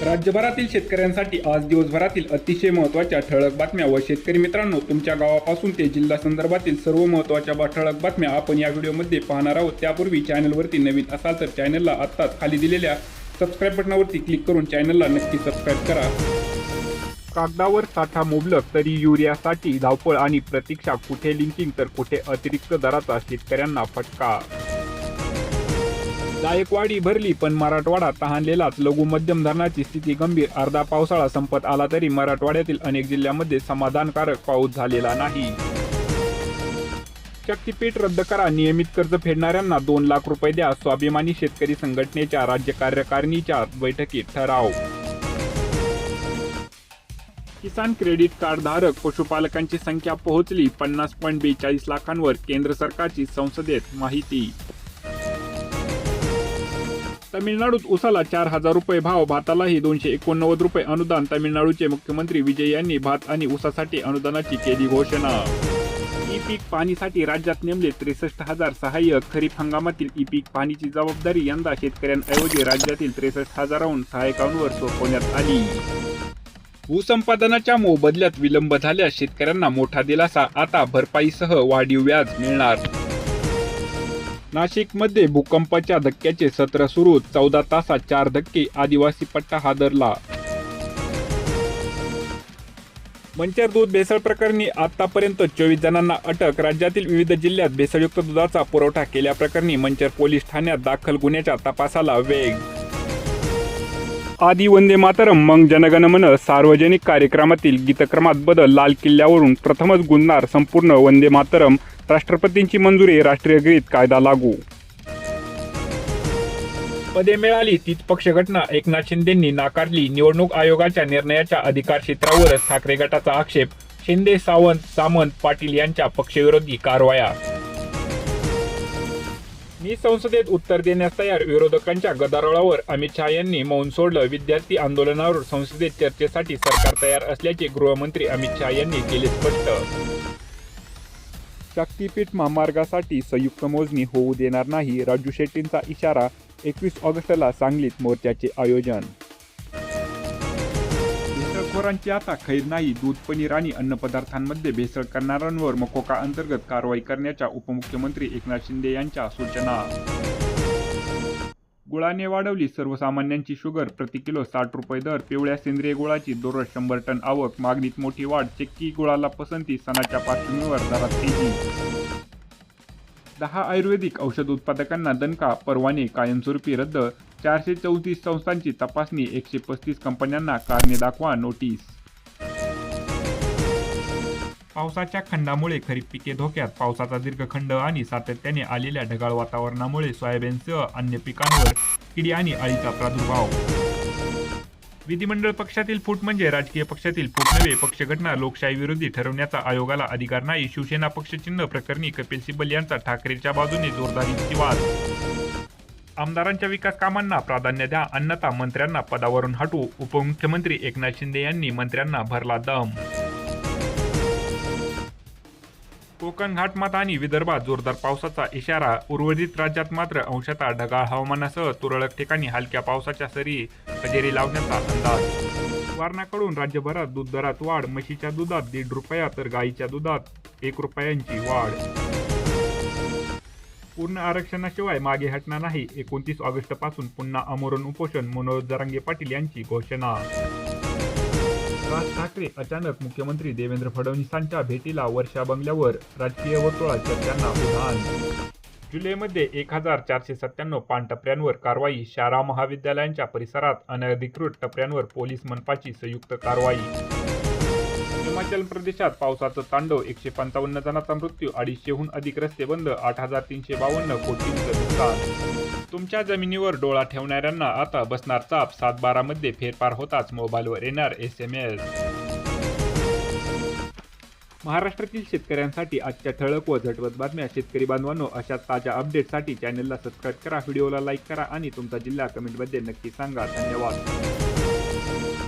राज्यभरातील शेतकऱ्यांसाठी आज दिवसभरातील अतिशय महत्त्वाच्या ठळक बातम्या व शेतकरी मित्रांनो, तुमच्या गावापासून ते जिल्हा संदर्भातील सर्व महत्त्वाच्या ठळक बातम्या आपण या व्हिडिओमध्ये पाहणार आहोत। त्यापूर्वी चॅनलवरती नवीन असाल तर चॅनलला आत्ताच खाली दिलेल्या सबस्क्राईब बटनावरती क्लिक करून चॅनलला नक्की सबस्क्राईब करा। कागदावर साठा मुबलक तरी युरियासाठी धावपळ आणि प्रतीक्षा, कुठे लिंकिंग तर कुठे अतिरिक्त दराचा शेतकऱ्यांना फटका। जायकवाडी भरली पण मराठवाडा तहानलेलाच, लघु मध्यम धरणाची स्थिती गंभीर। अर्धा पावसाळा संपत आला तरी मराठवाड्यातील अनेक जिल्ह्यांमध्ये समाधानकारक पाऊस झालेला नाही। शक्तीपीठ रद्द करा, नियमित कर्ज फेडणाऱ्यांना 2 लाख रुपये द्या, स्वाभिमानी शेतकरी संघटनेच्या राज्य कार्यकारिणीच्या बैठकीत ठराव। किसान क्रेडिट कार्ड धारक पशुपालकांची संख्या पोहोचली 50.42 लाखांवर, केंद्र सरकारची संसदेत माहिती। तमिळनाडूत उसाला 4,000 रुपये भाव, भातालाही 289 रुपये अनुदान। तमिळनाडूचे मुख्यमंत्री विजय यांनी भात आणि उसासाठी अनुदानाची केली घोषणा। ई पीक पाहणीसाठी राज्यात नेमले 63,000 सहाय्यक। खरीप हंगामातील ई पीक पाहणीची जबाबदारी यंदा शेतकऱ्यांऐवजी राज्यातील 63,000 सहाय्यकांवर सोपवण्यात आली। भूसंपादनाच्या मोबदल्यात विलंब झाल्यास शेतकऱ्यांना मोठा दिलासा, आता भरपाईसह वाढीव व्याज मिळणार। नाशिकमध्ये भूकंपाच्या धक्क्याचे सत्र सुरू, 14 तासात 4 धक्के, आदिवासी पट्टा हादरला। मंचर दूध भेसळ प्रकरणी आतापर्यंत 24 जणांना अटक। राज्यातील विविध जिल्ह्यात भेसळयुक्त दुधाचा पुरवठा केल्याप्रकरणी मंचर पोलीस ठाण्यात दाखल, गुन्ह्याच्या तपासाला वेग। आदी वंदे मातरम मग जनगणमन, सार्वजनिक कार्यक्रमातील गीतक्रमात बदल, लाल किल्ल्यावरून प्रथमच गुंजणार संपूर्ण वंदे मातरम, राष्ट्रपतींची मंजुरी, राष्ट्रीय गीत कायदा लागू। पदे मिळाली तीच पक्षघटना, एकनाथ शिंदेंनी नाकारली। निवडणूक आयोगाच्या निर्णयाच्या अधिकार क्षेत्रावरच ठाकरे गटाचा आक्षेप, शिंदे सावंत पाटील यांच्या पक्षविरोधी कारवाया। मी संसदेत उत्तर देण्यास तयार, विरोधकांच्या गदारोळावर अमित शहा यांनी मौन सोडलं। विद्यार्थी आंदोलनावर संसदेत चर्चेसाठी सरकार तयार असल्याचे गृहमंत्री अमित शहा यांनी केले स्पष्ट। शक्तीपीठ महामार्गासाठी संयुक्त मोजणी होऊ देणार नाही, राजू शेट्टींचा इशारा। 21 ऑगस्टला सांगलीत मोर्चाचे आयोजन। भेसळखोरांची आता खैर नाही, दूध, पनीर आणि अन्नपदार्थांमध्ये भेसळ करणाऱ्यांवर मकोका अंतर्गत कारवाई करण्याच्या उपमुख्यमंत्री एकनाथ शिंदे यांच्या सूचना। गुळाने वाढवली सर्वसामान्यांची शुगर, प्रति किलो 60 रुपये दर। पिवळ्या सेंद्रिय गुळाची दररोज 100 टन आवक, मागणीत मोठी वाढ। चक्की गुळाला पसंती, सणाच्या पार्श्वभूमीवर दरात तेजी। 10 आयुर्वेदिक औषध उत्पादकांना दणका, परवाने कायमस्वरूपी रद्द। 434 संस्थांची तपासणी, 135 कंपन्यांना कारणे दाखवा नोटीस। पावसाच्या खंडामुळे खरीप पिके धोक्यात, पावसाचा दीर्घ खंड आणि सातत्याने आलेल्या ढगाळ वातावरणामुळे सोयाबीनसह अन्य पिकांवर किडी आणि अळीचा प्रादुर्भाव। विधिमंडळ पक्षातील फूट म्हणजे राजकीय पक्षातील फूट नव्हे, पक्षघटना लोकशाही विरोधी ठरवण्याचा आयोगाला अधिकार नाही। शिवसेना पक्षचिन्ह प्रकरणी कपिल सिब्बल यांचा ठाकरेंच्या बाजूने जोरदार युक्तिवाद। आमदारांच्या विकास कामांना प्राधान्य द्या, अन्यथा मंत्र्यांना पदावरून हटवू, उपमुख्यमंत्री एकनाथ शिंदे यांनी मंत्र्यांना भरला दम। कोकण, घाटमात आणि विदर्भात जोरदार पावसाचा इशारा, उर्वरित राज्यात मात्र अंशतः ढगाळ हवामानासह तुरळक ठिकाणी हलक्या पावसाच्या सरी हजेरी लावण्याचा अंदाज। वारणाकडून राज्यभरात दूध दरात वाढ, म्हशीच्या दुधात 1.5 रुपया तर गाईच्या दुधात 1 रुपयांची वाढ। पूर्ण आरक्षणाशिवाय मागे हटणार नाही, 29 ऑगस्टपासून पुन्हा आमरण उपोषण, मनोज जरांगे पाटील यांची घोषणा। राज ठाकरे अचानक मुख्यमंत्री देवेंद्र फडणवीसांच्या भेटीला, वर्षा बंगल्यावर राजकीय वर्तुळात चर्चांना उधाण। जुलैमध्ये 1497 पानटपऱ्यांवर कारवाई, शाळा महाविद्यालयांच्या परिसरात अनधिकृत टपऱ्यांवर पोलीस मनपाची संयुक्त कारवाई। हिमाचल प्रदेशात पावसाचं तांडव, 155 जणांचा मृत्यू, 250हून अधिक रस्ते बंद, 8,352 कोटींचं नुकसान। तुमच्या जमिनीवर डोळा ठेवणाऱ्यांना आता बसणार चाप, 7/12 मध्ये फेरफार होताच मोबाईलवर येणार SMS। महाराष्ट्रातील शेतकऱ्यांसाठी आजच्या ठळक व झटपट बातम्या। शेतकरी बांधवांनो, अशा ताज्या अपडेटसाठी चॅनलला सबस्क्राईब करा, व्हिडिओला लाईक करा आणि तुमचा जिल्हा कमेंटमध्ये नक्की सांगा। धन्यवाद।